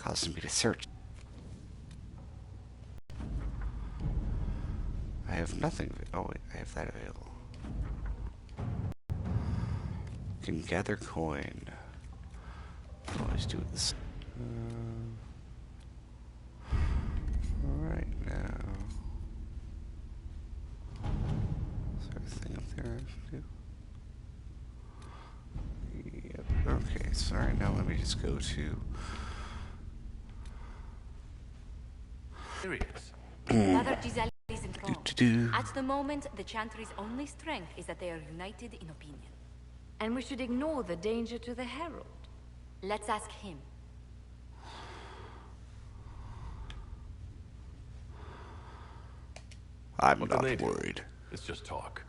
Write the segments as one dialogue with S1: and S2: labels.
S1: Causing me to search. I have nothing. Oh wait, I have that available. Can gather coin. Always do this. Right now. Is there a thing up there I can do? Yep. Okay, sorry. Now let me just go to.
S2: Here he is.
S3: Mother Giselle is informed. At the moment, the Chantry's only strength is that they are united in opinion.
S4: And we should ignore the danger to the Herald.
S3: Let's ask him.
S1: I'm not worried.
S2: It's just talk.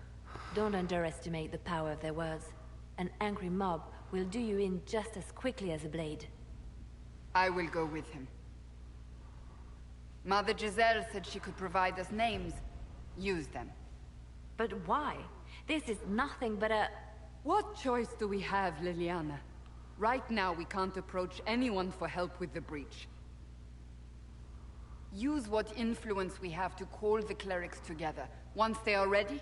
S4: Don't underestimate the power of their words. An angry mob will do you in just as quickly as a blade.
S5: I will go with him. Mother Giselle said she could provide us names. Use them.
S4: But why? This is nothing but a...
S5: What choice do we have, Liliana? Right now, we can't approach anyone for help with the breach. Use what influence we have to call the clerics together. Once they are ready,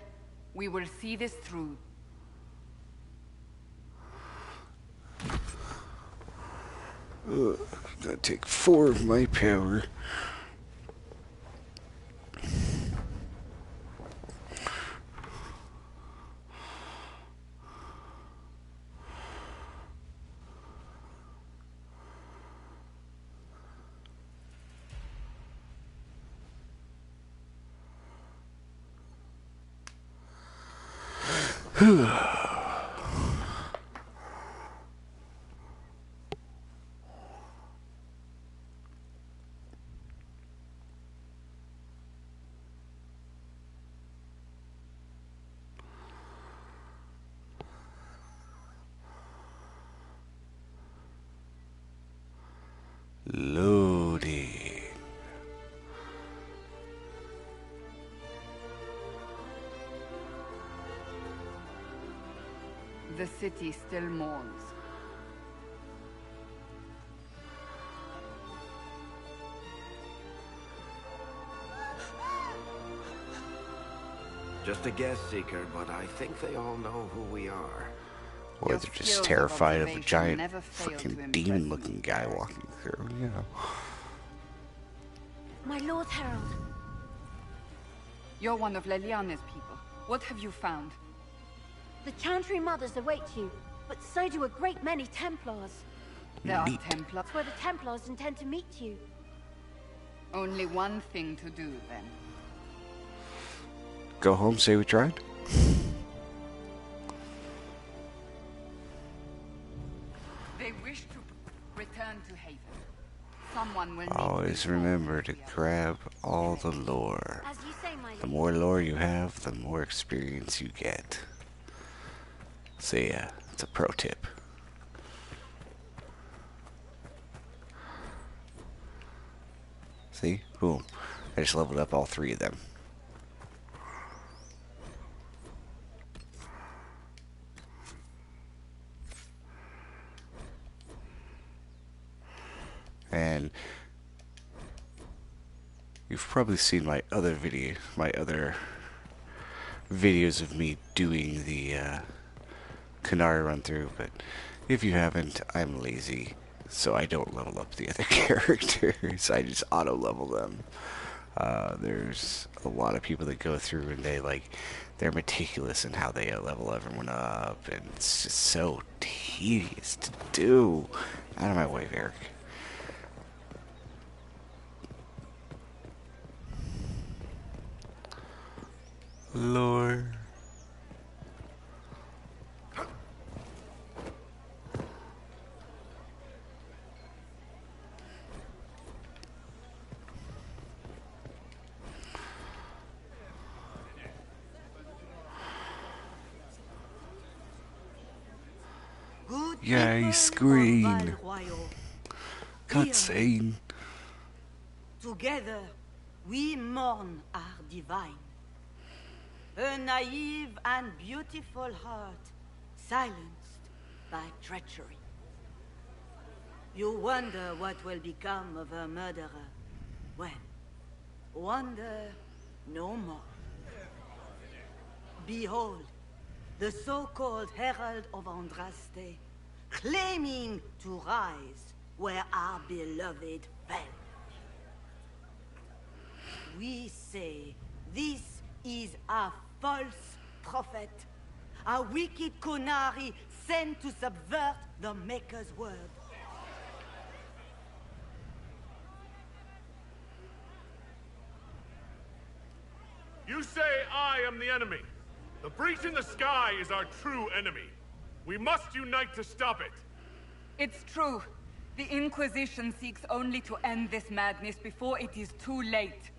S5: we will see this through.
S1: Gonna take 4 of my power. Loading.
S5: The city still mourns.
S6: Just a guess, Seeker, but I think they all know who we are.
S1: Or they're just terrified of a giant freaking demon-looking guy walking through, you know.
S4: My Lord Herald.
S5: You're one of Leliana's people. What have you found?
S4: The Chantry mothers await you, but so do a great many Templars.
S5: There are Templars.
S4: That's where the Templars intend to meet you.
S5: Only one thing to do, then.
S1: Go home, say we tried?
S5: They wish to return to Haven. Someone will need
S1: Always remember to grab all the lore.
S4: As you say, my
S1: The more lore you have, the more experience you get. So yeah, it's a pro tip. See? Boom. I just leveled up all 3 of them. And you've probably seen my other videos of me doing the Qunari run through, but if you haven't, I'm lazy, so I don't level up the other characters. I just auto level them. There's a lot of people that go through and they're meticulous in how they level everyone up, and it's just so tedious to do. Out of my way, Eric. Lore. Yay, screen. Cutscene.
S7: Together, we mourn our divine. A naive and beautiful heart, silenced by treachery. You wonder what will become of her murderer. Well, wonder no more. Behold, the so-called Herald of Andraste, claiming to rise where our beloved fell. We say this is a false prophet, a wicked Qunari sent to subvert the Maker's word.
S2: You say I am the enemy. The breach in the sky is our true enemy. We must unite to stop it.
S5: It's true. The Inquisition seeks only to end this madness before it is too late.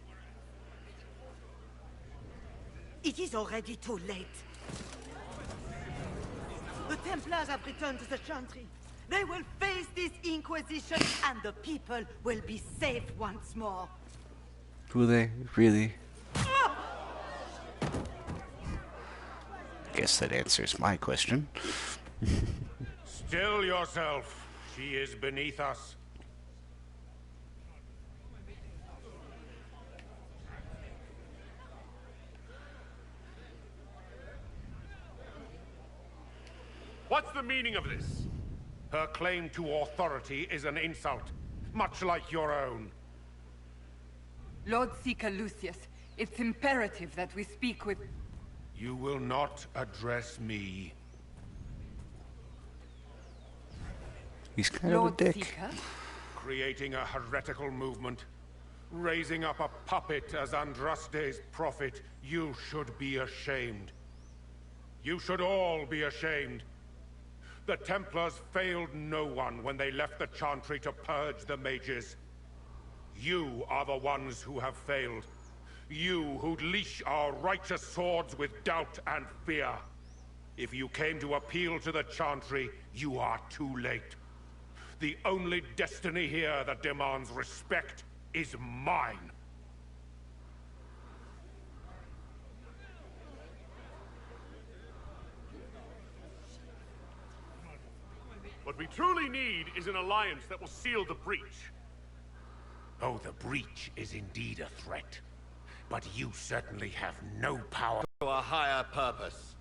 S7: It is already too late. The Templars have returned to the Chantry. They will face this Inquisition, and the people will be safe once more.
S1: Will they? Really? Guess that answers my question.
S6: Still yourself. She is beneath us.
S2: What's the meaning of this?
S6: Her claim to authority is an insult, much like your own.
S5: Lord Seeker Lucius, it's imperative that we speak with...
S6: You will not address me.
S1: He's kind
S5: Lord
S1: of a dick.
S5: Seeker?
S6: Creating a heretical movement, raising up a puppet as Andraste's prophet, you should be ashamed. You should all be ashamed. The Templars failed no one when they left the Chantry to purge the mages. You are the ones who have failed. You who'd leash our righteous swords with doubt and fear. If you came to appeal to the Chantry, you are too late. The only destiny here that demands respect is mine.
S2: What we truly need is an alliance that will seal the breach.
S6: Oh, the breach is indeed a threat. But you certainly have no power.
S8: To a higher purpose.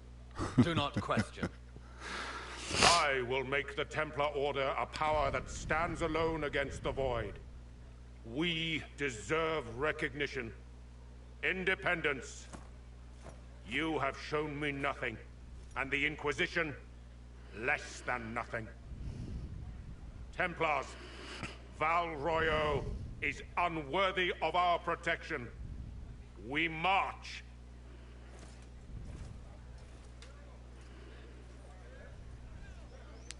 S8: Do not question.
S6: I will make the Templar Order a power that stands alone against the Void. We deserve recognition. Independence. You have shown me nothing, and the Inquisition, less than nothing. Templars, Val Royo is unworthy of our protection. We march.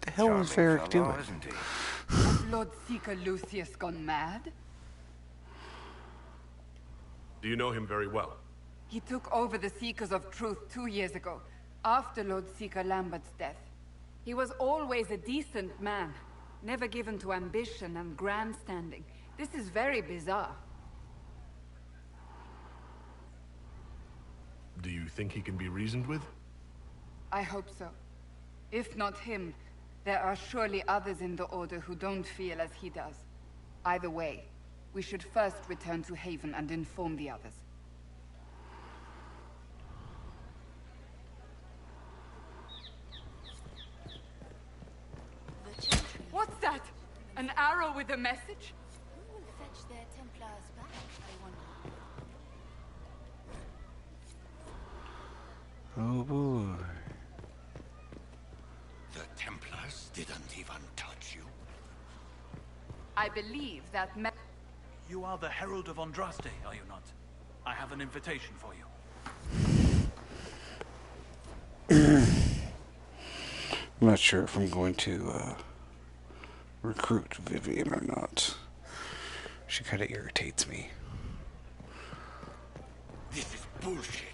S1: The hell is Varric doing?
S5: Has Lord Seeker Lucius gone mad?
S2: Do you know him very well?
S5: He took over the Seekers of Truth 2 years ago, after Lord Seeker Lambert's death. He was always a decent man, never given to ambition and grandstanding. This is very bizarre.
S2: Do you think he can be reasoned with?
S5: I hope so. If not him, there are surely others in the Order who don't feel as he does. Either way, we should first return to Haven and inform the others. What's that? An arrow with a message?
S3: Who will fetch their Templars back, I wonder?
S1: Oh boy.
S6: The Templars didn't even touch you.
S5: I believe that
S9: You are the Herald of Andraste, are you not? I have an invitation for you.
S1: I'm not sure if I'm going to recruit Vivian or not. She kind of irritates me.
S6: This is bullshit.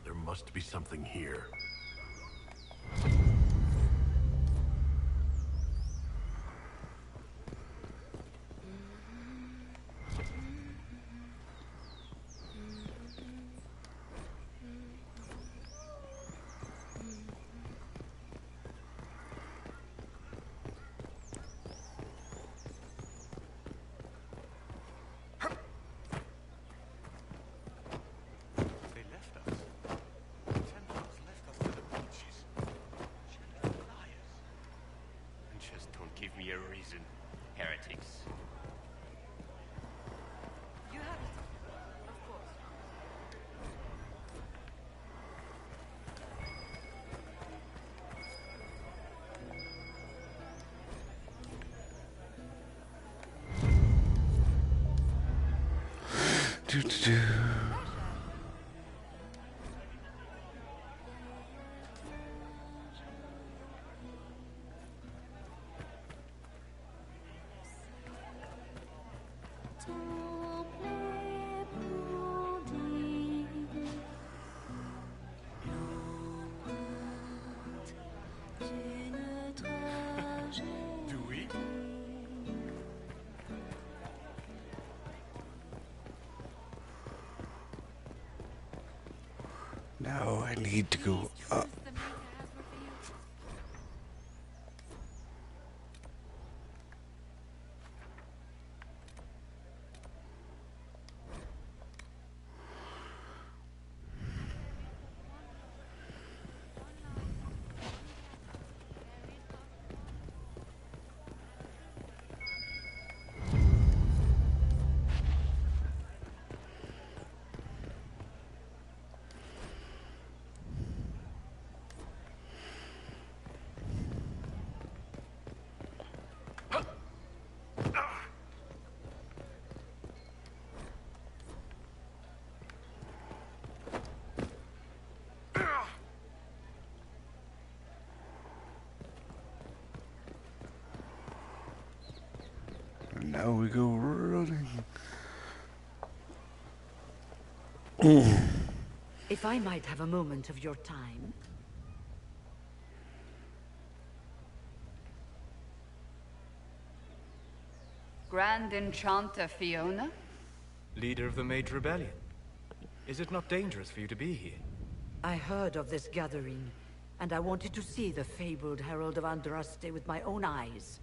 S2: There must be something here.
S10: Just don't give me a reason. Heretics.
S5: You have it. Of course.
S1: Do.
S10: Do we?
S1: Now I need to go up. And now we go running.
S7: If I might have a moment of your time.
S5: Grand Enchanter Fiona?
S11: Leader of the Mage Rebellion. Is it not dangerous for you to be here?
S7: I heard of this gathering, and I wanted to see the fabled Herald of Andraste with my own eyes.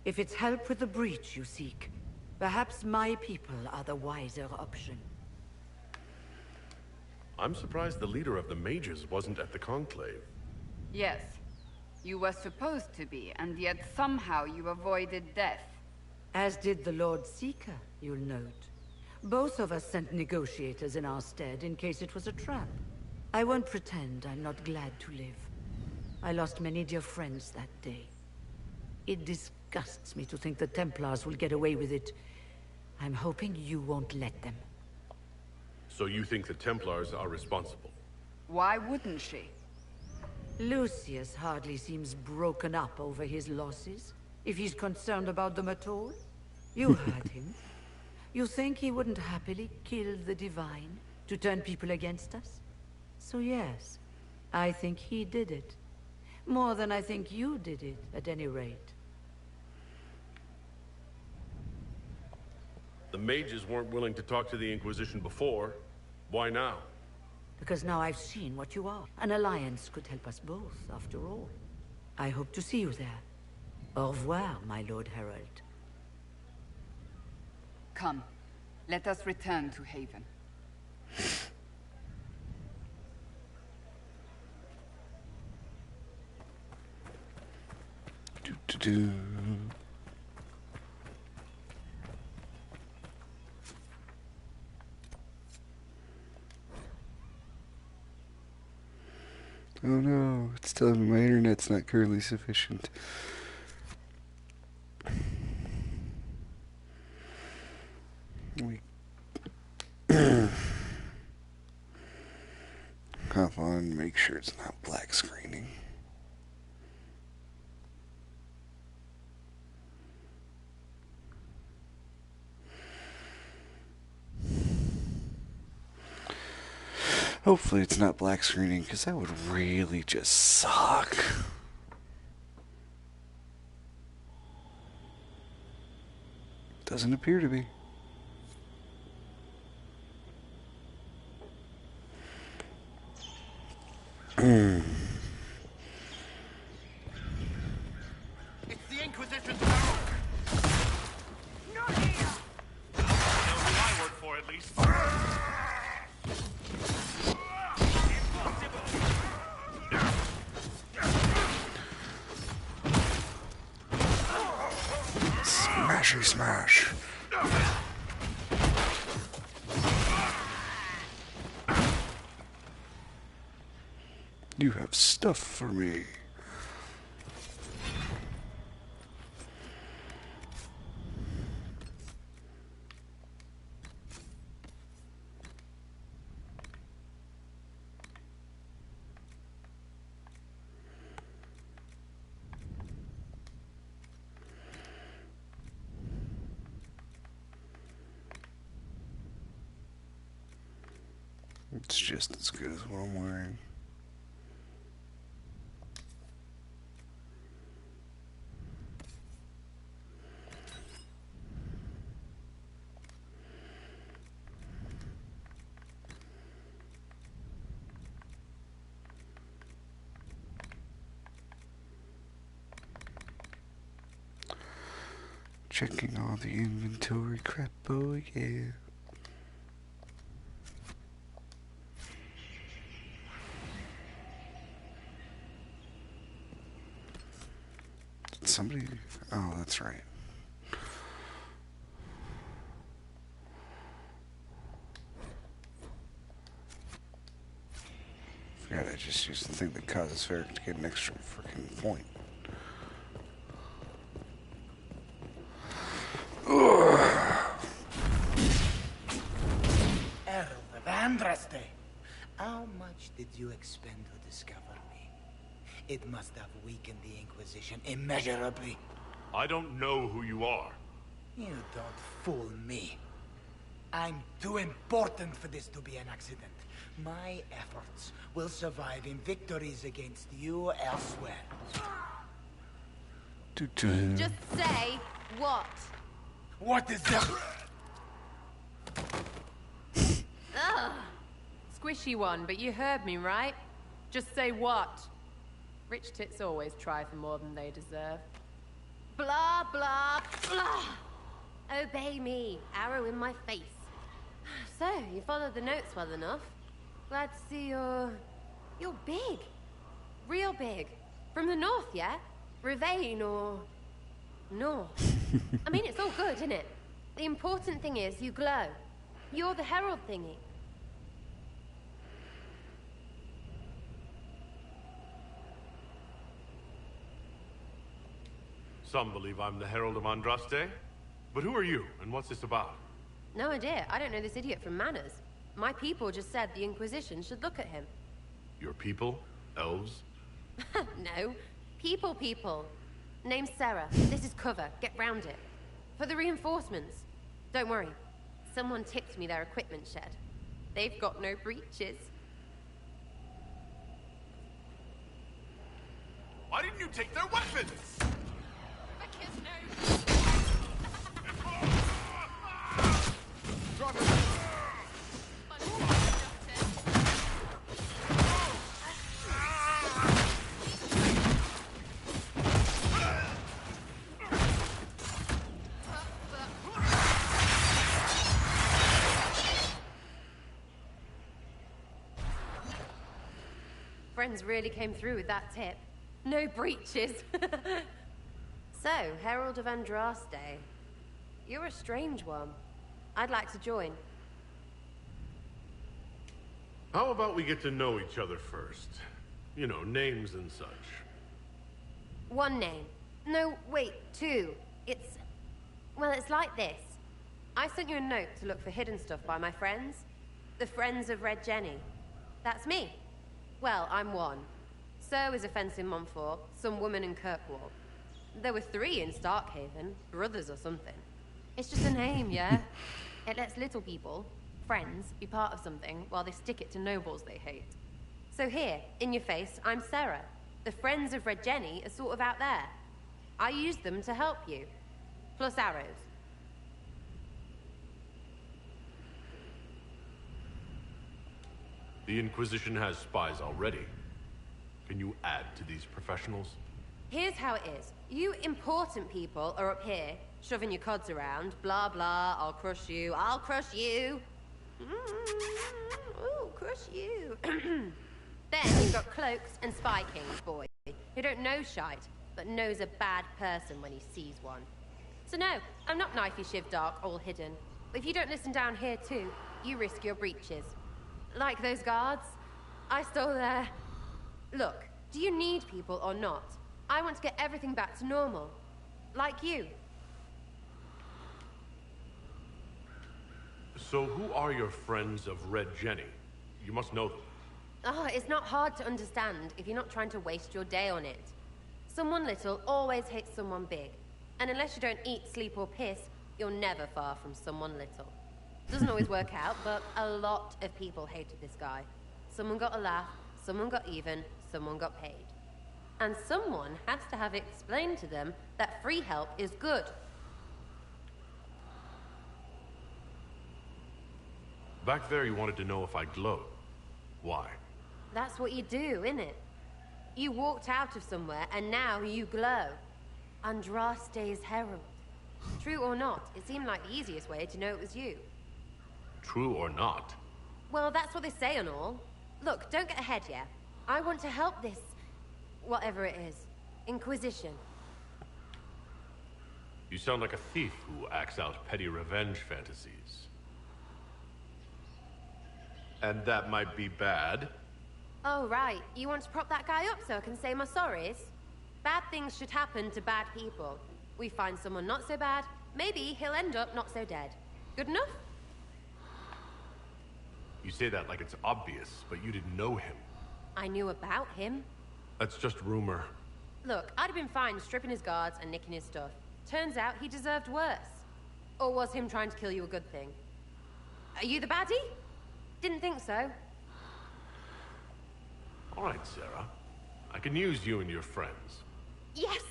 S7: If it's help with the breach you seek, perhaps my people are the wiser option.
S12: I'm surprised the leader of the mages wasn't at the conclave.
S5: Yes. You were supposed to be, and yet somehow you avoided death.
S7: As did the Lord Seeker, you'll note. Both of us sent negotiators in our stead in case it was a trap. I won't pretend I'm not glad to live. I lost many dear friends that day. It disgusts me to think the Templars will get away with it. I'm hoping you won't let them.
S12: So you think the Templars are responsible?
S5: Why wouldn't she?
S7: Lucius hardly seems broken up over his losses, if he's concerned about them at all. You heard him. You think he wouldn't happily kill the Divine to turn people against us? So yes, I think he did it. More than I think you did it, at any rate.
S12: The mages weren't willing to talk to the Inquisition before. Why now?
S7: Because now I've seen what you are. An alliance could help us both, after all. I hope to see you there. Au revoir, my Lord Herald.
S5: Come, let us return to Haven.
S1: Do. Oh no, it's telling me my internet's not currently sufficient. We hop on, make sure it's not black screening. Hopefully it's not black screening, because that would really just suck. Doesn't appear to be.
S8: It's the Inquisition's power! Not here! I know who I work for, at least. Impossible!
S1: Smashy smash. You have stuff for me. It's just as good as what I'm wearing. Checking all the inventory crap, oh yeah. Somebody, oh, that's right. Forgot I just used the thing that causes Ferric to get an extra freaking point.
S13: Herald of Andraste, how much did you expend to discover me? It must have weakened the Inquisition immeasurably.
S2: I don't know who you are.
S13: You don't fool me. I'm too important for this to be an accident. My efforts will survive in victories against you elsewhere.
S14: Just say what?
S13: What is that?
S14: Ugh. Squishy one, but you heard me, right? Just say what? Rich tits always try for more than they deserve.
S3: Blah, blah, blah. Obey me. Arrow in my face. So, you followed the notes well enough. Glad to see you're big. Real big. From the north, yeah? Ravane or... north. I mean, it's all good, isn't it? The important thing is you glow. You're the herald thingy.
S2: Some believe I'm the Herald of Andraste. But who are you, and what's this about?
S3: No idea. I don't know this idiot from Manners. My people just said the Inquisition should look at him.
S2: Your people? Elves?
S3: No. People. Name's Sarah. This is cover. Get round it. For the reinforcements. Don't worry. Someone tipped me their equipment shed. They've got no breaches.
S8: Why didn't you take their weapons?
S3: Friends really came through with that tip. No breaches. So, Herald of Andraste. You're a strange one. I'd like to join.
S2: How about we get to know each other first? You know, names and such.
S3: One name. No, wait, two. Well, it's like this. I sent you a note to look for hidden stuff by my friends. The Friends of Red Jenny. That's me. Well, I'm one. So is a fence in Montfort, some woman in Kirkwall. There were 3 in Starkhaven, brothers or something. It's just a name, yeah? It lets little people, friends, be part of something while they stick it to nobles they hate. So here, in your face, I'm Sarah. The Friends of Red Jenny are sort of out there. I use them to help you. Plus arrows.
S2: The Inquisition has spies already. Can you add to these professionals?
S3: Here's how it is. You important people are up here, shoving your cods around. Blah, blah, I'll crush you. Ooh, crush you. Then you've got cloaks and spy kings, boy, who don't know shite, but knows a bad person when he sees one. So no, I'm not knifey shiv dark, all hidden. If you don't listen down here too, you risk your breeches. Like those guards, I stole their... Look, do you need people or not? I want to get everything back to normal. Like you.
S12: So who are your friends of Red Jenny? You must know them.
S3: Oh, it's not hard to understand if you're not trying to waste your day on it. Someone little always hates someone big. And unless you don't eat, sleep, or piss, you're never far from someone little. Doesn't always work out, but a lot of people hated this guy. Someone got a laugh, someone got even, someone got paid. And someone has to have explained to them that free help is good.
S12: Back there you wanted to know if I glowed. Why?
S3: That's what you do, innit? You walked out of somewhere, and now you glow. Andraste's herald. True or not, it seemed like the easiest way to know it was you.
S12: True or not?
S3: Well, that's what they say and all. Look, don't get ahead yet. I want to help this... whatever it is. Inquisition.
S12: You sound like a thief who acts out petty revenge fantasies. And that might be bad?
S3: Oh, right. You want to prop that guy up so I can say my sorries? Bad things should happen to bad people. We find someone not so bad, maybe he'll end up not so dead. Good enough?
S12: You say that like it's obvious, but you didn't know him.
S3: I knew about him.
S12: That's just rumor.
S3: Look, I'd have been fine stripping his guards and nicking his stuff. Turns out he deserved worse. Or was him trying to kill you a good thing? Are you the baddie? Didn't think so.
S12: All right, Sarah. I can use you and your friends.
S3: Yes!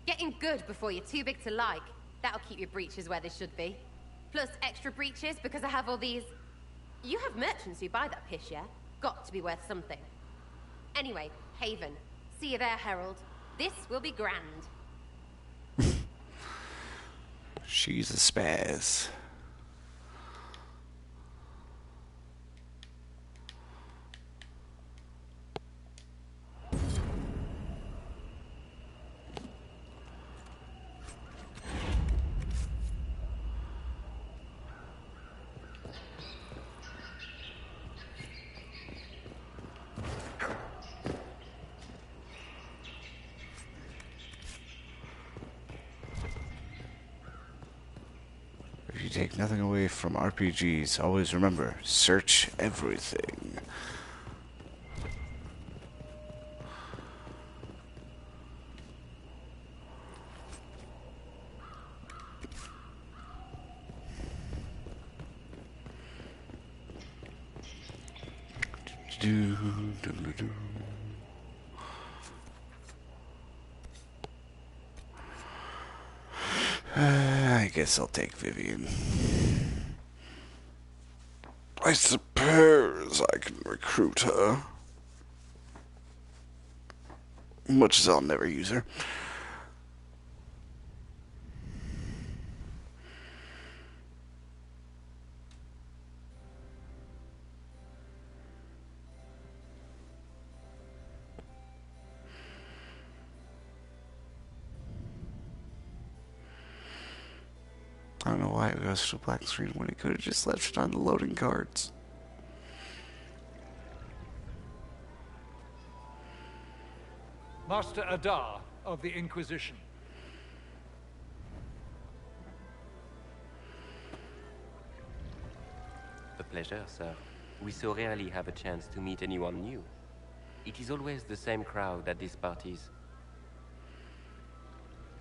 S3: Getting good before you're too big to like. That'll keep your breeches where they should be. Plus extra breeches because I have all these... You have merchants who buy that piss, yeah? Got to be worth something. Anyway, Haven. See you there, Herald. This will be grand.
S1: She's a spaz. If you take nothing away from RPGs, always remember, search everything. I guess I'll take Vivian. I suppose I can recruit her. Much as I'll never use her. I don't know why it goes to black screen when it could have just left it on the loading cards.
S15: Master Adar of the Inquisition.
S10: A pleasure, sir. We so rarely have a chance to meet anyone new. It is always the same crowd at these parties.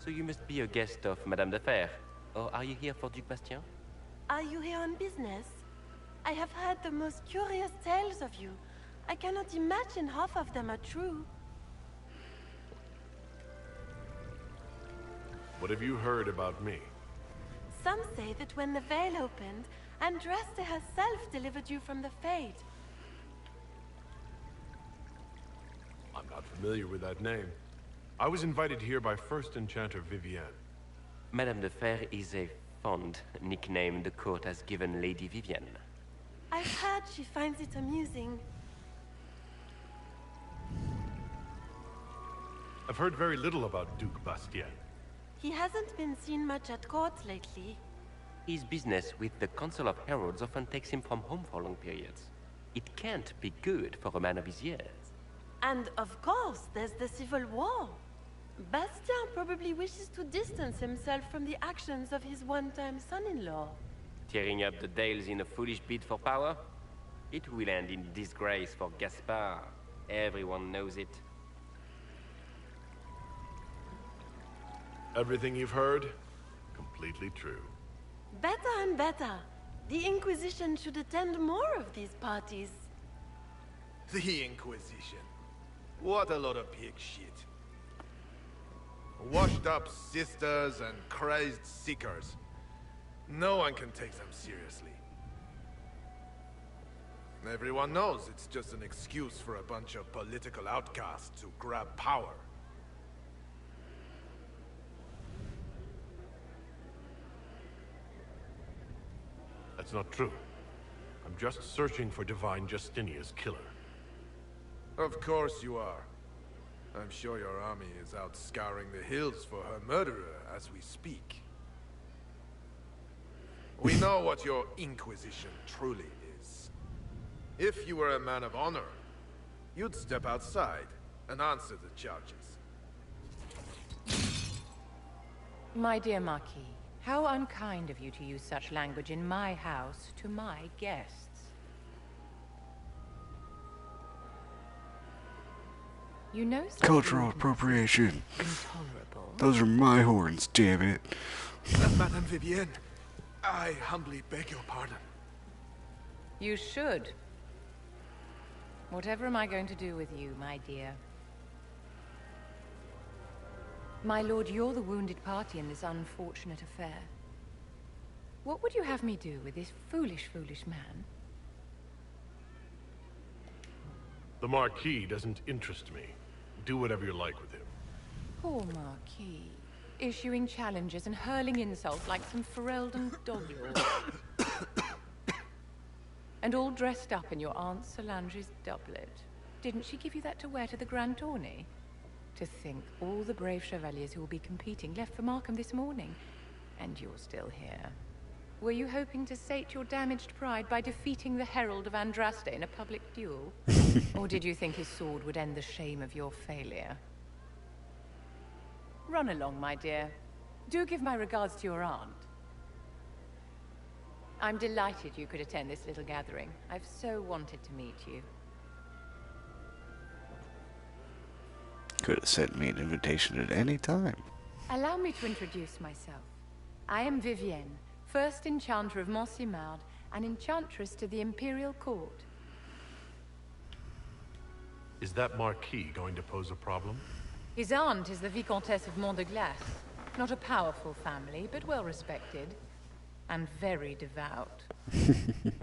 S10: So you must be a guest of Madame de Fer. Or are you here for Duc Bastien?
S16: Are you here on business? I have heard the most curious tales of you. I cannot imagine half of them are true.
S12: What have you heard about me?
S16: Some say that when the veil opened, Andraste herself delivered you from the Fade.
S12: I'm not familiar with that name. I was invited here by First Enchanter Vivienne.
S10: Madame de Fer is a fond nickname the court has given Lady Vivienne.
S16: I've heard she finds it amusing.
S12: I've heard very little about Duc Bastien.
S16: He hasn't been seen much at court lately.
S10: His business with the Council of Heralds often takes him from home for long periods. It can't be good for a man of his years.
S16: And of course, there's the civil war. Bastien probably wishes to distance himself from the actions of his one-time son-in-law.
S10: Tearing up the Dales in a foolish bid for power? It will end in disgrace for Gaspard. Everyone knows it.
S12: Everything you've heard? Completely true.
S16: Better and better. The Inquisition should attend more of these parties.
S17: The Inquisition. What a lot of pig shit. Washed up sisters and crazed seekers. No one can take them seriously. Everyone knows it's just an excuse for a bunch of political outcasts to grab power.
S12: That's not true. I'm just searching for Divine Justinia's killer.
S17: Of course you are. I'm sure your army is out scouring the hills for her murderer as we speak. We know what your Inquisition truly is. If you were a man of honor, you'd step outside and answer the charges.
S18: My dear Marquis, how unkind of you to use such language in my house to my guests. You know
S1: Cultural appropriation.
S18: Intolerable.
S1: Those are my horns, damn it.
S17: Madame Vivienne, I humbly beg your pardon.
S18: You should. Whatever am I going to do with you, my dear? My lord, you're the wounded party in this unfortunate affair. What would you have me do with this foolish, foolish man?
S12: The Marquis doesn't interest me. Do whatever you like with him.
S18: Poor Marquis. Issuing challenges and hurling insults like some Ferelden dog-lord. And all dressed up in your Aunt Solange's doublet. Didn't she give you that to wear to the Grand Tourney? To think all the brave chevaliers who will be competing left for Markham this morning. And you're still here. Were you hoping to sate your damaged pride by defeating the Herald of Andraste in a public duel? Or did you think his sword would end the shame of your failure? Run along, my dear. Do give my regards to your aunt. I'm delighted you could attend this little gathering. I've so wanted to meet you.
S1: Could have sent me an invitation at any time.
S18: Allow me to introduce myself. I am Vivienne, first Enchanter of Montsimard and Enchantress to the Imperial Court.
S12: Is that Marquis going to pose a problem?
S18: His aunt is the Vicomtesse of Mont de Glace. Not a powerful family, but well respected. And very devout.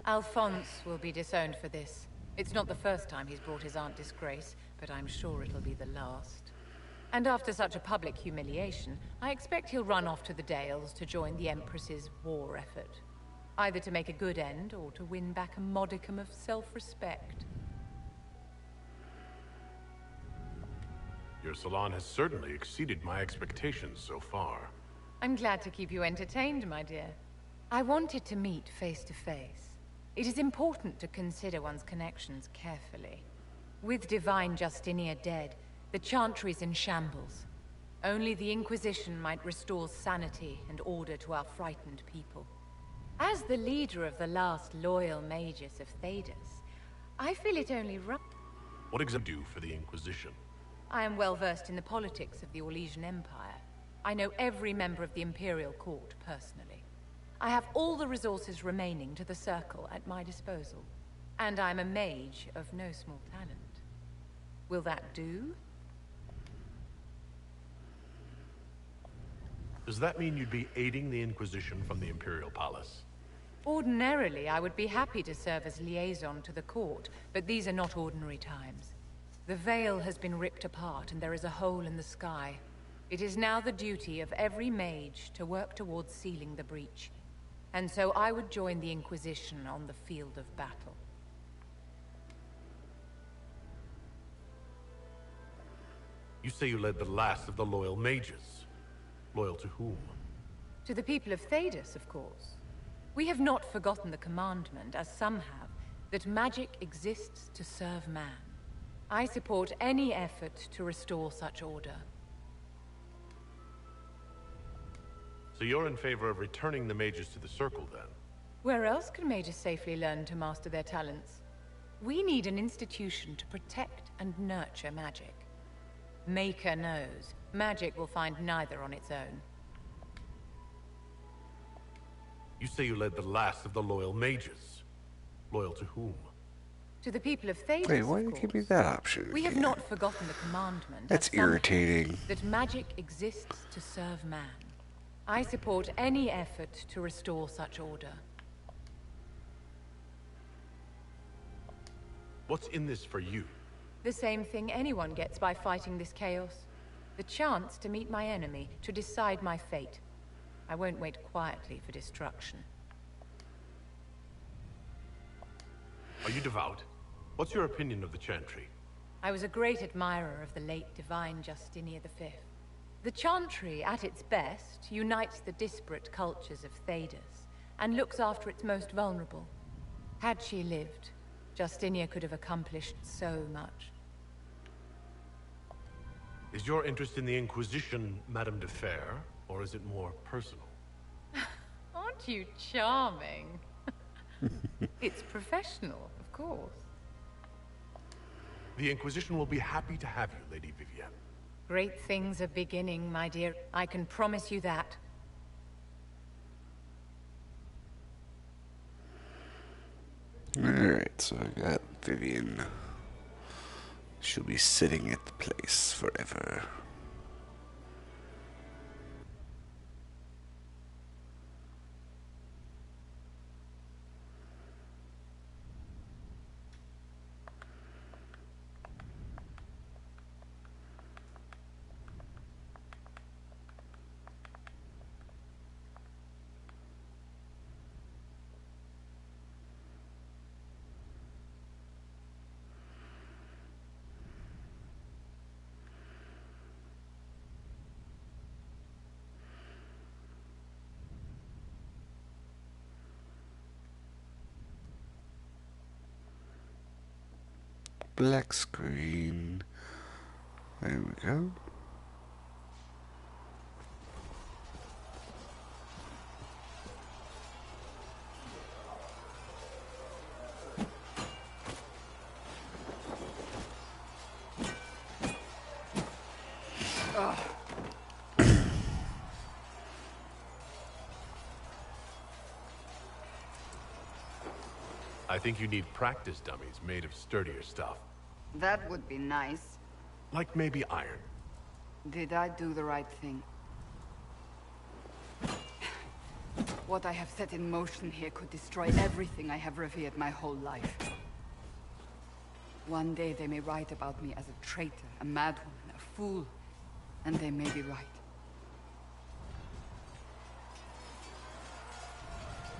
S18: Alphonse will be disowned for this. It's not the first time he's brought his aunt disgrace, but I'm sure it'll be the last. And after such a public humiliation, I expect he'll run off to the Dales to join the Empress's war effort. Either to make a good end, or to win back a modicum of self-respect.
S12: Your salon has certainly exceeded my expectations so far.
S18: I'm glad to keep you entertained, my dear. I wanted to meet face to face. It is important to consider one's connections carefully. With Divine Justinia dead, the Chantry's in shambles. Only the Inquisition might restore sanity and order to our frightened people. As the leader of the last loyal mages of Thedas, I feel it only right.
S12: What exactly do you for the Inquisition?
S18: I am well versed in the politics of the Orlesian Empire. I know every member of the Imperial Court personally. I have all the resources remaining to the Circle at my disposal. And I'm a mage of no small talent. Will that do?
S12: Does that mean you'd be aiding the Inquisition from the Imperial Palace?
S18: Ordinarily, I would be happy to serve as liaison to the court, but these are not ordinary times. The veil has been ripped apart and there is a hole in the sky. It is now the duty of every mage to work towards sealing the breach. And so I would join the Inquisition on the field of battle.
S12: You say you led the last of the loyal mages. Loyal to whom?
S18: To the people of Thedas, of course. We have not forgotten the commandment, as some have, that magic exists to serve man. I support any effort to restore such order.
S12: So you're in favor of returning the mages to the Circle, then?
S18: Where else can mages safely learn to master their talents? We need an institution to protect and nurture magic. Maker knows, magic will find neither on its own.
S12: You say you led the last of the loyal mages. Loyal to whom?
S18: To the people of Thedas.
S1: Wait, why did you give me that option?
S18: We have not forgotten the commandment.
S1: That's irritating.
S18: That magic exists to serve man. I support any effort to restore such order.
S12: What's in this for you?
S18: The same thing anyone gets by fighting this chaos. The chance to meet my enemy, to decide my fate. I won't wait quietly for destruction.
S12: Are you devout? What's your opinion of the Chantry?
S18: I was a great admirer of the late divine Justinia V. The Chantry, at its best, unites the disparate cultures of Thedas, and looks after its most vulnerable. Had she lived, Justinia could have accomplished so much.
S12: Is your interest in the Inquisition, Madame de Fer, or is it more personal?
S18: Aren't you charming? It's professional, of course.
S12: The Inquisition will be happy to have you, Lady Vivienne.
S18: Great things are beginning, my dear. I can promise you that.
S1: Alright, so I got Vivienne. She'll be sitting at the place forever. Black screen. There we go.
S12: I think you need practice dummies made of sturdier stuff.
S5: That would be nice.
S12: Like maybe iron.
S5: Did I do the right thing? What I have set in motion here could destroy everything I have revered my whole life. One day they may write about me as a traitor, a madwoman, a fool, and they may be right.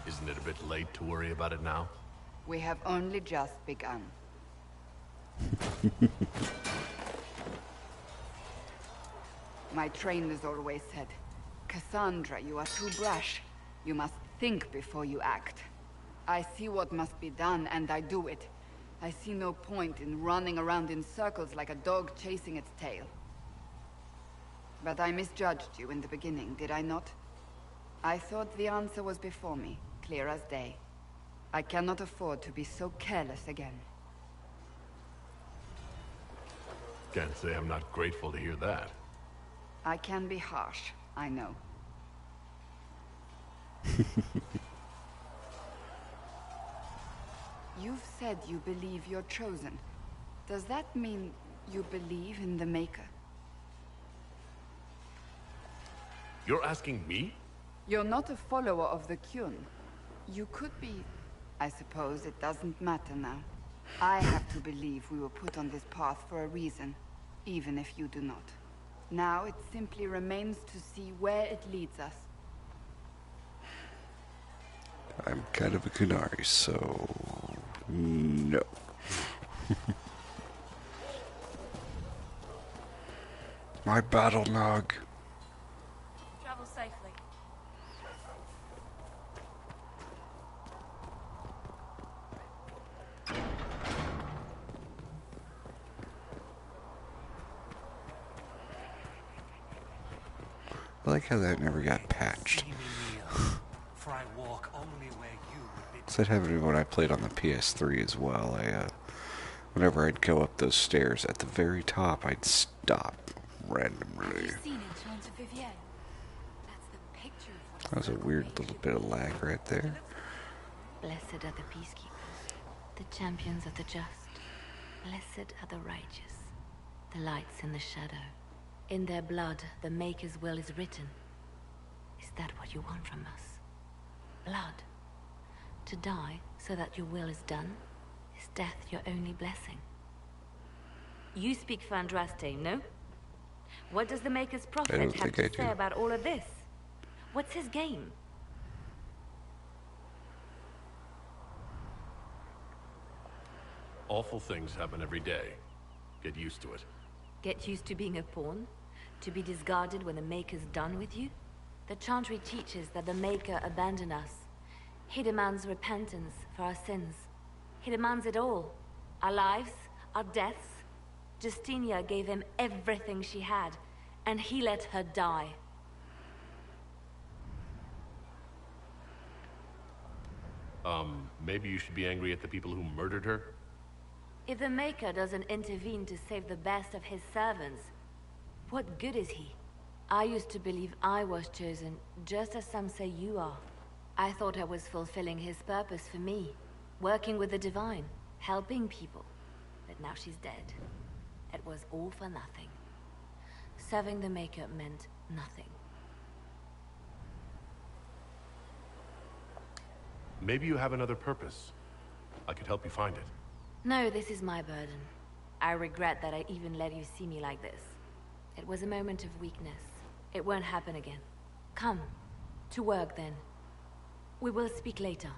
S12: Isn't it a bit late to worry about it now?
S5: We have only just begun. My trainers always said, Cassandra, you are too brash. You must think before you act. I see what must be done, and I do it. I see no point in running around in circles like a dog chasing its tail. But I misjudged you in the beginning, did I not? I thought the answer was before me, clear as day. I cannot afford to be so careless again.
S12: Can't say I'm not grateful to hear that.
S5: I can be harsh, I know. You've said you believe you're chosen. Does that mean you believe in the Maker?
S12: You're asking me?
S5: You're not a follower of the Qun. You could be. I suppose it doesn't matter now. I have to believe we were put on this path for a reason, even if you do not. Now it simply remains to see where it leads us.
S1: I'm kind of a Qunari, so no. My battle nog. like how that never got patched.
S9: For I walk only where you would bid.
S1: So that happened to me when I played on the PS3 as well. Whenever I'd go up those stairs, at the very top, I'd stop randomly. That was a weird little bit of lag right there.
S4: Blessed are the peacekeepers, the champions of the just. Blessed are the righteous, the lights in the shadow. In their blood, the Maker's will is written. Is that what you want from us? Blood. To die so that your will is done? Is death your only blessing? You speak for Andraste, no? What does the Maker's prophet have to say about all of this? What's his game?
S12: Awful things happen every day. Get used to it.
S4: Get used to being a pawn? To be discarded when the Maker's done with you? The Chantry teaches that the Maker abandoned us. He demands repentance for our sins. He demands it all. Our lives, our deaths. Justinia gave him everything she had, and he let her die.
S12: Maybe you should be angry at the people who murdered her?
S4: If the Maker doesn't intervene to save the best of his servants, what good is he? I used to believe I was chosen, just as some say you are. I thought I was fulfilling his purpose for me, working with the divine, helping people. But now she's dead. It was all for nothing. Serving the Maker meant nothing.
S12: Maybe you have another purpose. I could help you find it.
S4: No, this is my burden. I regret that I even let you see me like this. It was a moment of weakness. It won't happen again. Come, to work then. We will speak later.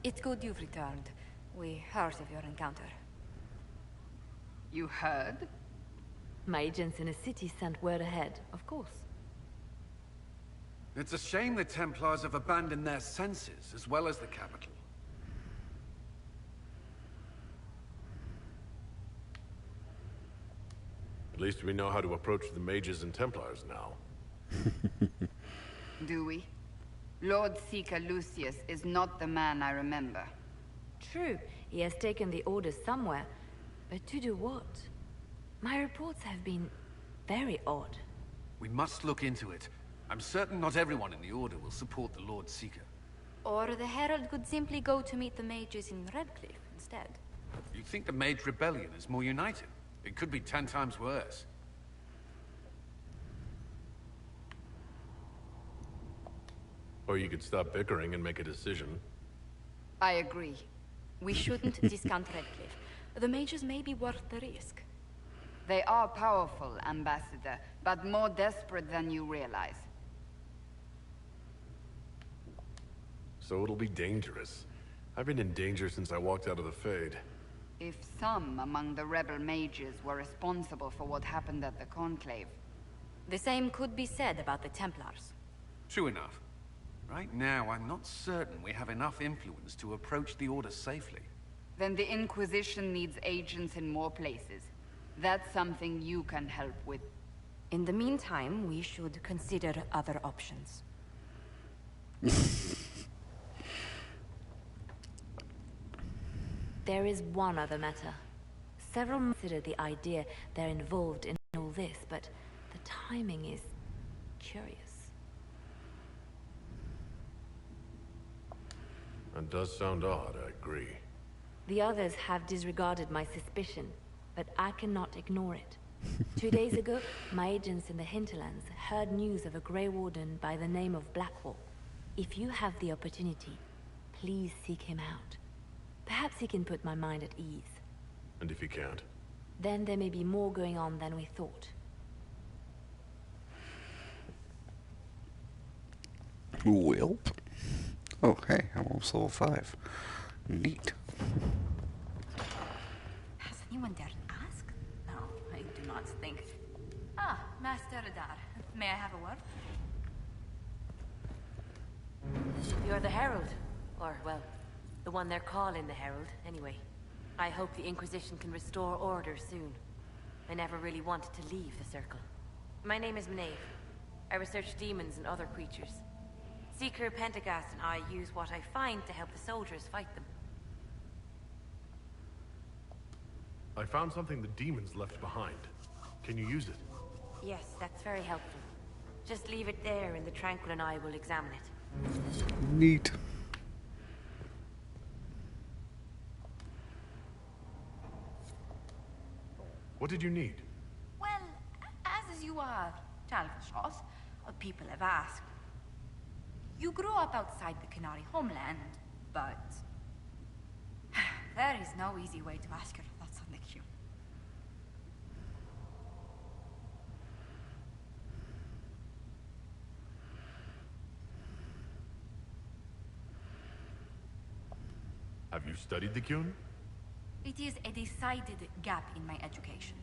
S19: It's good you've returned. We heard of your encounter.
S5: You heard?
S4: My agents in the city sent word ahead, of course.
S20: It's a shame the Templars have abandoned their senses, as well as the capital.
S12: At least we know how to approach the mages and Templars now.
S5: Do we? Lord Seeker Lucius is not the man I remember.
S4: True, he has taken the orders somewhere. But to do what? My reports have been very odd.
S20: We must look into it. I'm certain not everyone in the Order will support the Lord Seeker.
S19: Or the Herald could simply go to meet the mages in Redcliffe instead.
S20: You think the Mage Rebellion is more united? It could be 10 times worse.
S12: Or you could stop bickering and make a decision.
S5: I agree.
S19: We shouldn't discount Redcliffe. The mages may be worth the risk.
S5: They are powerful, Ambassador, but more desperate than you realize.
S12: So it'll be dangerous. I've been in danger since I walked out of the Fade.
S5: If some among the rebel mages were responsible for what happened at the Conclave...
S19: The same could be said about the Templars.
S20: True enough. Right now, I'm not certain we have enough influence to approach the Order safely.
S5: Then the Inquisition needs agents in more places. That's something you can help with.
S19: In the meantime, we should consider other options.
S4: There is one other matter. Several consider the idea they're involved in all this, but the timing is curious.
S12: That does sound odd, I agree.
S4: The others have disregarded my suspicion, but I cannot ignore it. 2 days ago, my agents in the hinterlands heard news of a Grey Warden by the name of Blackwall. If you have the opportunity, please seek him out. Perhaps he can put my mind at ease.
S12: And if he can't?
S4: Then there may be more going on than we thought.
S1: Welp. Oh, hey, I'm almost level 5. Neat.
S4: Has anyone dared ask? No, I do not think. Ah, Master Adar. May I have a word?
S21: You're the Herald. Or, well, the one they're calling the Herald, anyway. I hope the Inquisition can restore order soon. I never really wanted to leave the Circle. My name is Maeve. I research demons and other creatures. Seeker, Pentagast, and I use what I find to help the soldiers fight them.
S12: I found something the demons left behind. Can you use it?
S21: Yes, that's very helpful. Just leave it there and the Tranquil and I will examine it.
S1: Neat.
S12: What did you need?
S4: Well, as you are, Talvashos, people have asked. You grew up outside the Qunari homeland, but there is no easy way to ask your thoughts on the Q.
S12: Have you studied the Qun?
S4: It is a decided gap in my education.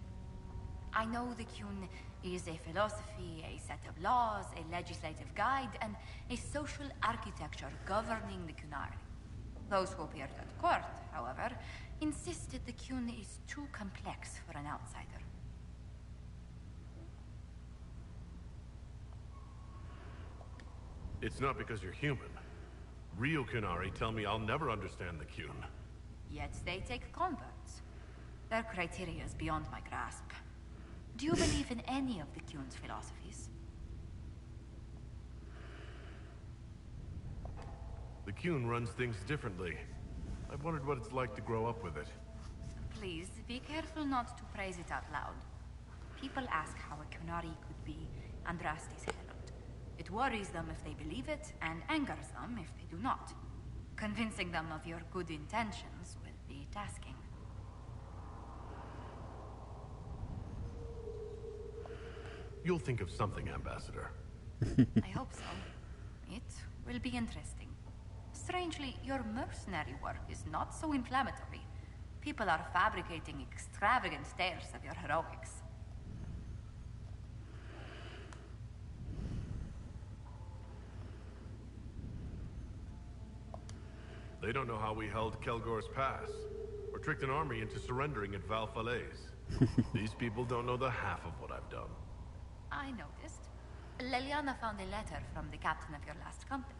S4: I know the Qun is a philosophy, a set of laws, a legislative guide, and a social architecture governing the Qunari. Those who appeared at court, however, insisted the Qun is too complex for an outsider.
S12: It's not because you're human. Real Qunari tell me I'll never understand the Qun.
S4: Yet they take converts. Their criteria is beyond my grasp. Do you believe in any of the Qun's philosophies?
S12: The Qun runs things differently. I've wondered what it's like to grow up with it.
S4: Please, be careful not to praise it out loud. People ask how a Qunari could be Andraste's herald. It worries them if they believe it, and angers them if they do not. Convincing them of your good intentions will be tasking.
S12: You'll think of something, Ambassador.
S4: I hope so. It will be interesting. Strangely, your mercenary work is not so inflammatory. People are fabricating extravagant tales of your heroics.
S12: They don't know how we held Kelgor's Pass, or tricked an army into surrendering at Val Falaise. These people don't know the half of what I've done.
S4: I noticed. Leliana found a letter from the captain of your last company.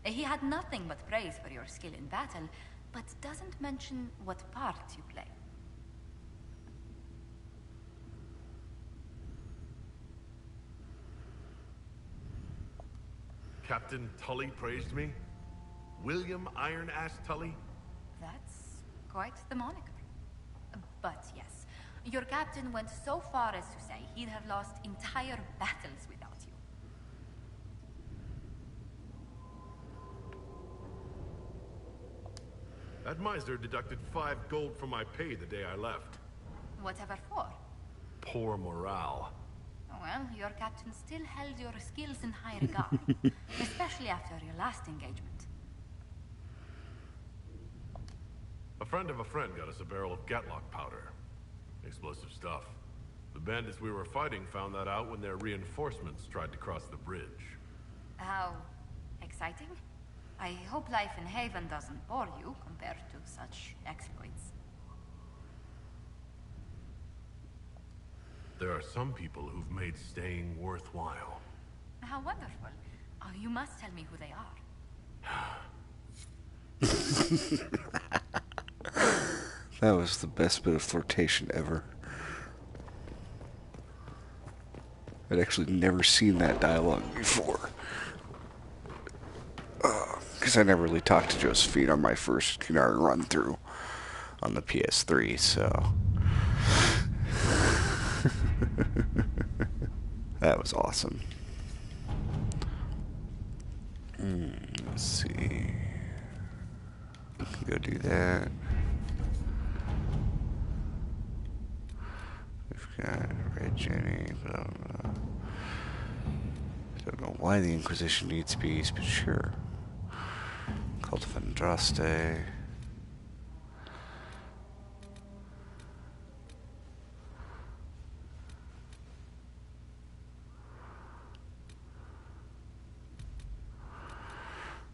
S4: He had nothing but praise for your skill in battle, but doesn't mention what part you play.
S12: Captain Tully praised me? William Iron Ass Tully?
S4: That's quite the moniker. But yes, your captain went so far as to say he'd have lost entire battles without you.
S12: That miser deducted 5 gold from my pay the day I left.
S4: Whatever for.
S12: Poor morale.
S4: Well, your captain still held your skills in high regard, especially after your last engagement.
S12: A friend of a friend got us a barrel of Gatlock powder. Explosive stuff. The bandits we were fighting found that out when their reinforcements tried to cross the bridge.
S4: How exciting. I hope life in Haven doesn't bore you compared to such exploits.
S12: There are some people who've made staying worthwhile.
S4: How wonderful. Oh, you must tell me who they are.
S1: That was the best bit of flirtation ever. I'd actually never seen that dialogue before. Because I never really talked to Josephine on my first Qunari run-through on the PS3, so... That was awesome. Let's see. We can go do that. We've got Red Jenny, blah, blah. I don't know why the Inquisition needs bees, but sure. Cult of Andraste.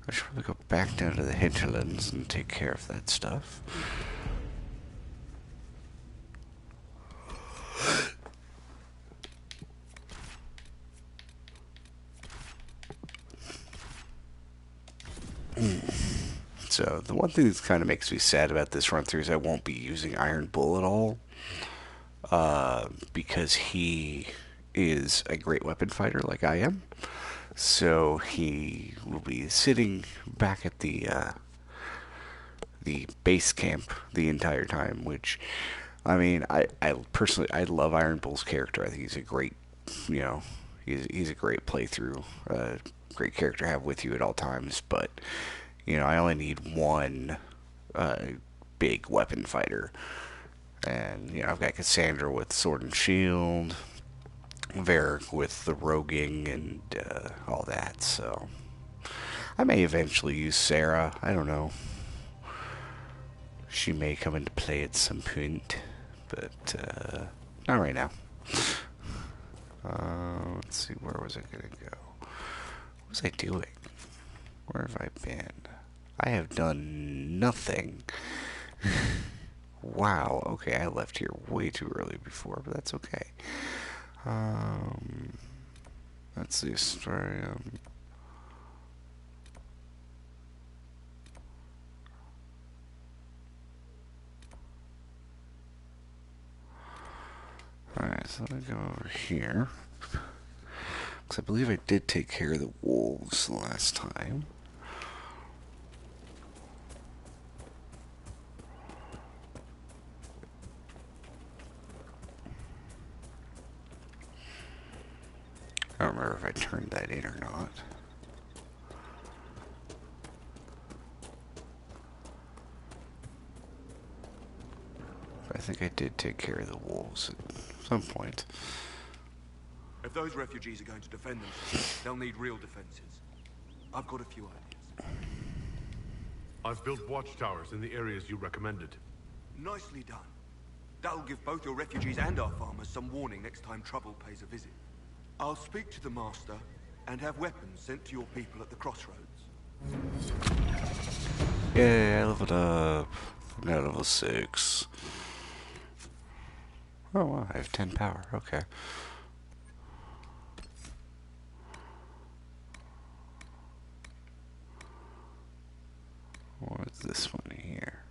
S1: I should probably go back down to the hinterlands and take care of that stuff. So, the one thing that kind of makes me sad about this run through is I won't be using Iron Bull at all. Because he is a great weapon fighter like I am. So he will be sitting back at the base camp the entire time, which, I mean, I personally, I love Iron Bull's character. I think he's a great, he's a great playthrough, great character to have with you at all times, but, I only need one big weapon fighter. And, I've got Cassandra with Sword and Shield, Varric with the roguing and all that, so I may eventually use Sarah. I don't know. She may come into play at some point, but not right now. Let's see, where was I going to go? What was I doing? Where have I been? I have done nothing. Wow, okay, I left here way too early before, but that's okay. That's the story. Alright, so I'm going to go over here. Because I believe I did take care of the wolves last time. I don't remember if I turned that in or not. But I think I did take care of the wolves at some point.
S20: If those refugees are going to defend themselves, they'll need real defenses. I've got a few ideas.
S12: I've built watchtowers in the areas you recommended.
S20: Nicely done. That'll give both your refugees and our farmers some warning next time trouble pays a visit. I'll speak to the Master and have weapons sent to your people at the crossroads.
S1: Yay, I leveled up. I'm now level 6. Oh wow, I have 10 power, okay. What's this one here?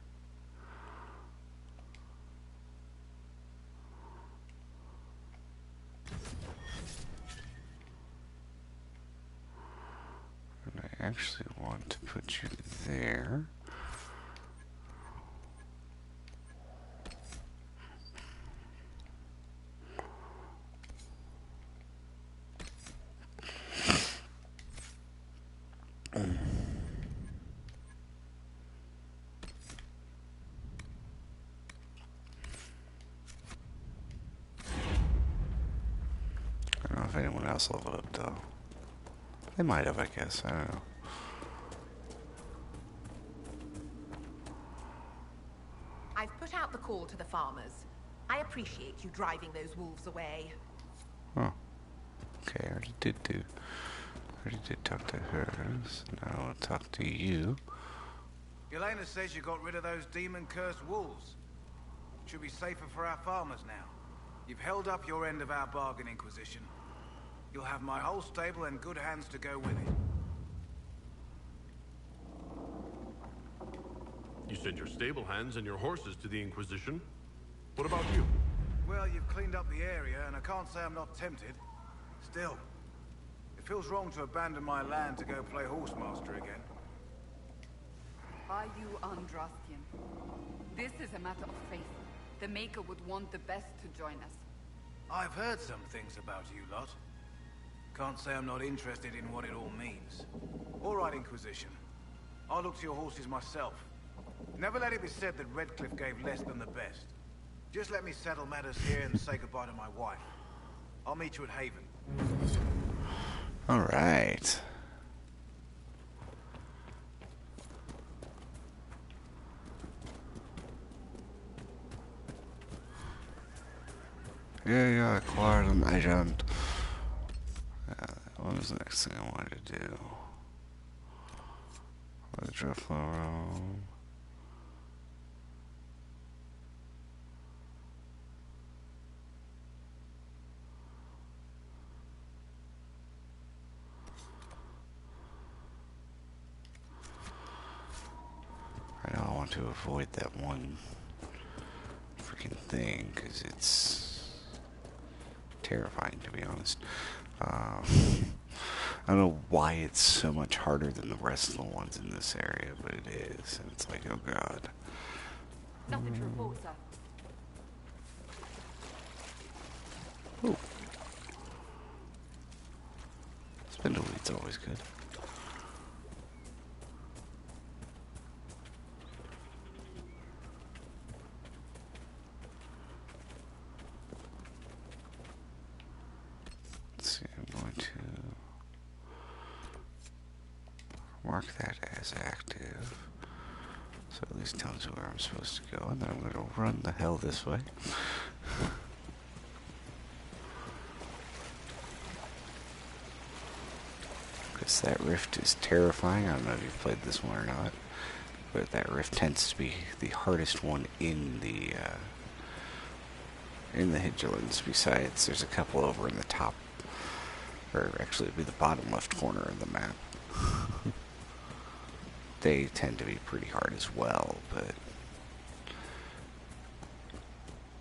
S1: And I actually want to put you there. I don't know if anyone else leveled up though. They might have, I guess. I don't know.
S6: I've put out the call to the farmers. I appreciate you driving those wolves away.
S1: Oh. Okay, I already did talk to her. So now I'll talk to you.
S22: Yelena says you got rid of those demon-cursed wolves. Should be safer for our farmers now. You've held up your end of our bargain, Inquisition. You'll have my whole stable and good hands to go with it.
S12: You sent your stable hands and your horses to the Inquisition. What about you?
S22: Well, you've cleaned up the area, and I can't say I'm not tempted. Still, it feels wrong to abandon my land to go play horsemaster again.
S5: Are you Andrastian? This is a matter of faith. The Maker would want the best to join us.
S22: I've heard some things about you lot. Can't say I'm not interested in what it all means. All right, Inquisition. I'll look to your horses myself. Never let it be said that Redcliffe gave less than the best. Just let me settle matters here and say goodbye to my wife. I'll meet you at Haven.
S1: All right. Yeah, I acquired an agent. What was the next thing I wanted to do? Hydrofluoro. I want to avoid that one freaking thing because it's terrifying, to be honest. I don't know why it's so much harder than the rest of the ones in this area, but it is, and it's like, oh god.
S21: Nothing to report, sir.
S1: Ooh. Spindleweed's always good. Let's see, I'm going to mark that as active, so at least tells me where I'm supposed to go, and then I'm going to run the hell this way. Because that rift is terrifying. I don't know if you've played this one or not, but that rift tends to be the hardest one in the Hidgellands. Besides, there's a couple over in the top, or actually it'd be the bottom left corner of the map. They tend to be pretty hard as well, but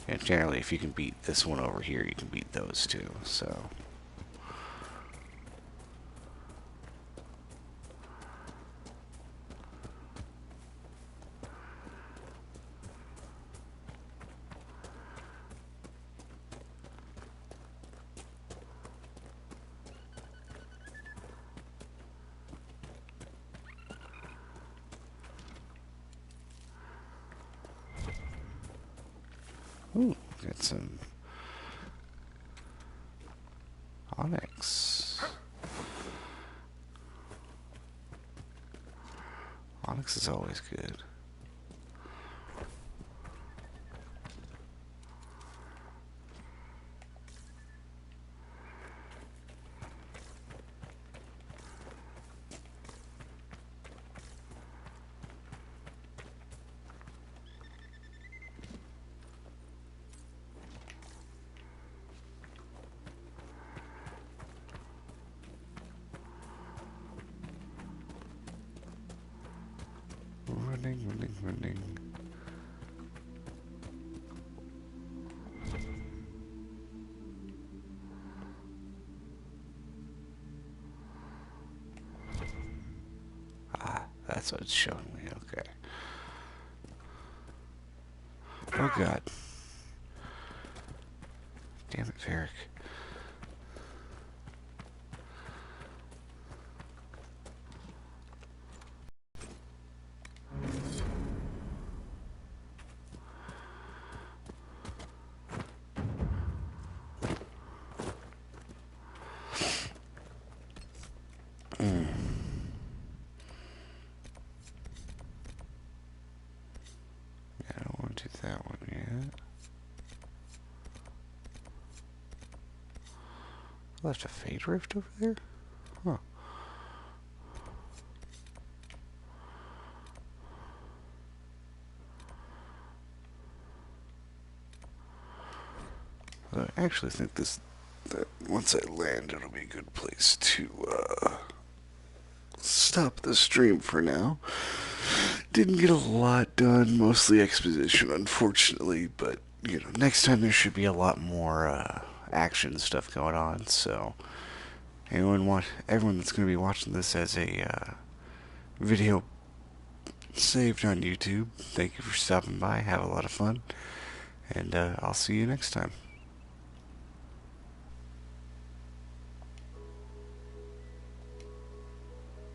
S1: yeah, generally if you can beat this one over here, you can beat those two, so. Ooh, got some onyx. Onyx is always good. Running. Ah, that's what it's showing me, okay. Oh god. Damn it, Varric. I don't want to do that one yet. Left a Fade Rift over there? Huh. I actually think that once I land, it'll be a good place to stop the stream for now. Didn't get a lot done, mostly exposition, unfortunately, but you know, next time there should be a lot more action stuff going on. So, everyone that's going to be watching this as a video saved on YouTube, thank you for stopping by. Have a lot of fun, and I'll see you next time.